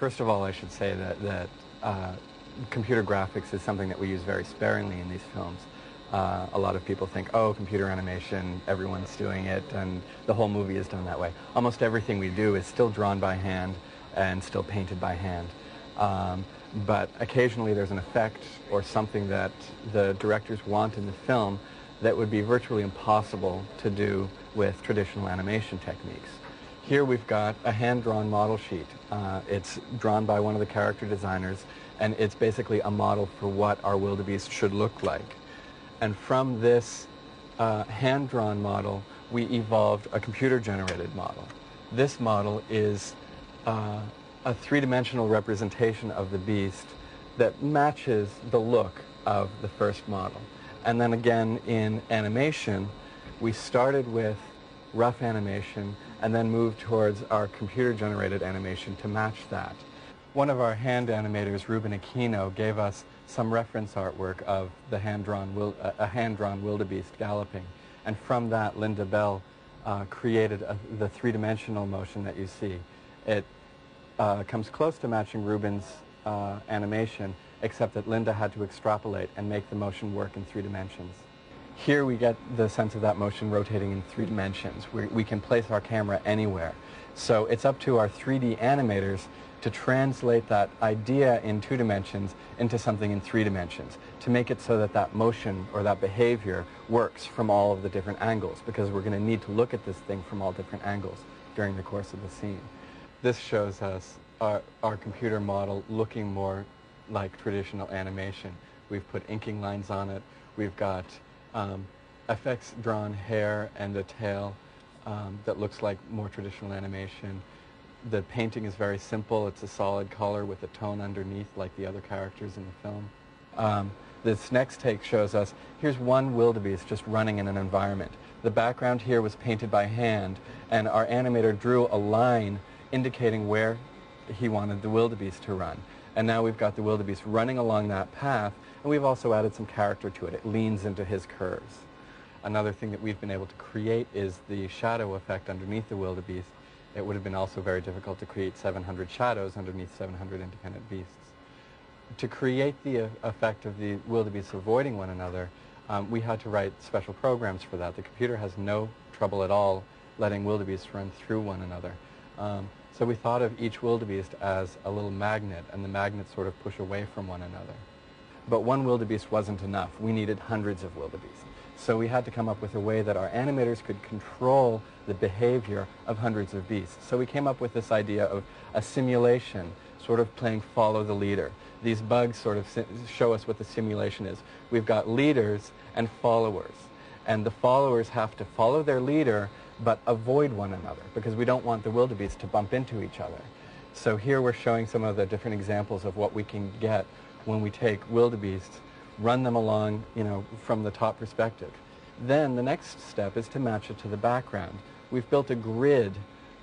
First of all, I should say that computer graphics is something that we use very sparingly in these films. A lot of people think, oh, computer animation, everyone's doing it, and the whole movie is done that way. Almost everything we do is still drawn by hand and still painted by hand. But occasionally there's an effect or something that the directors want in the film that would be virtually impossible to do with traditional animation techniques. Here we've got a hand-drawn model sheet. It's drawn by one of the character designers, and it's basically a model for what our wildebeest should look like. And from this hand-drawn model, we evolved a computer-generated model. This model is a three-dimensional representation of the beast that matches the look of the first model. And then again in animation, we started with rough animation and then moved towards our computer-generated animation to match that. One of our hand animators, Ruben Aquino, gave us some reference artwork of the hand-drawn wildebeest galloping. And from that, Linda Bell created the three-dimensional motion that you see. It comes close to matching Ruben's animation, except that Linda had to extrapolate and make the motion work in 3 dimensions. Here we get the sense of that motion rotating in 3 dimensions. We can place our camera anywhere. So it's up to our 3D animators to translate that idea in 2 dimensions into something in 3 dimensions, to make it so that that motion or that behavior works from all of the different angles, because we're going to need to look at this thing from all different angles during the course of the scene. This shows us our computer model looking more like traditional animation. We've put inking lines on it. We've got FX drawn hair and a tail that looks like more traditional animation. The painting is very simple. It's a solid color with a tone underneath like the other characters in the film. This next take shows us, here's one wildebeest just running in an environment. The background here was painted by hand, and our animator drew a line indicating where he wanted the wildebeest to run. And now we've got the wildebeest running along that path, and we've also added some character to it. It leans into his curves. Another thing that we've been able to create is the shadow effect underneath the wildebeest. It would have been also very difficult to create 700 shadows underneath 700 independent beasts. To create the effect of the wildebeests avoiding one another, we had to write special programs for that. The computer has no trouble at all letting wildebeests run through one another. So we thought of each wildebeest as a little magnet, and the magnets sort of push away from one another. But one wildebeest wasn't enough. We needed hundreds of wildebeest. So we had to come up with a way that our animators could control the behavior of hundreds of beasts. So we came up with this idea of a simulation, sort of playing follow the leader. These bugs sort of show us what the simulation is. We've got leaders and followers, and the followers have to follow their leader but avoid one another, because we don't want the wildebeest to bump into each other. So here we're showing some of the different examples of what we can get when we take wildebeests, run them along, from the top perspective. Then the next step is to match it to the background. We've built a grid,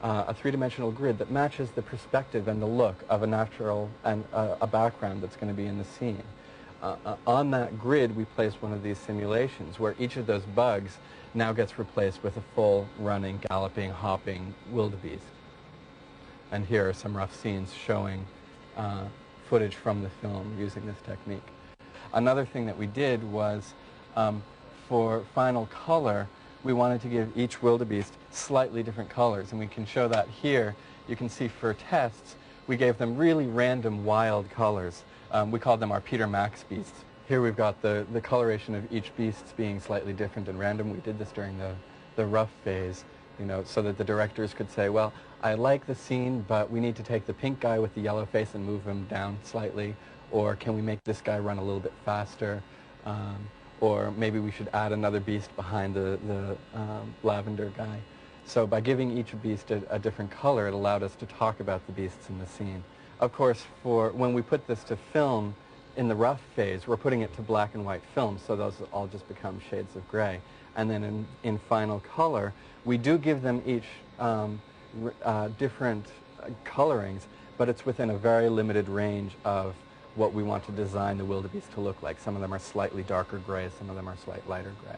a 3-dimensional grid that matches the perspective and the look of a natural and a background that's going to be in the scene. On that grid, we place one of these simulations where each of those bugs now gets replaced with a full running, galloping, hopping wildebeest. And here are some rough scenes showing footage from the film using this technique. Another thing that we did was, for final color, we wanted to give each wildebeest slightly different colors, and we can show that here. You can see for tests, we gave them really random, wild colors. We called them our Peter Max beasts. Here we've got the coloration of each beast being slightly different and random. We did this during the rough phase, so that the directors could say, well, I like the scene, but we need to take the pink guy with the yellow face and move him down slightly, or can we make this guy run a little bit faster, or maybe we should add another beast behind the lavender guy. So by giving each beast a different color, it allowed us to talk about the beasts in the scene. Of course, when we put this to film in the rough phase, we're putting it to black and white film, so those all just become shades of gray. And then in final color, we do give them each different colorings, but it's within a very limited range of what we want to design the wildebeest to look like. Some of them are slightly darker gray, some of them are slightly lighter gray.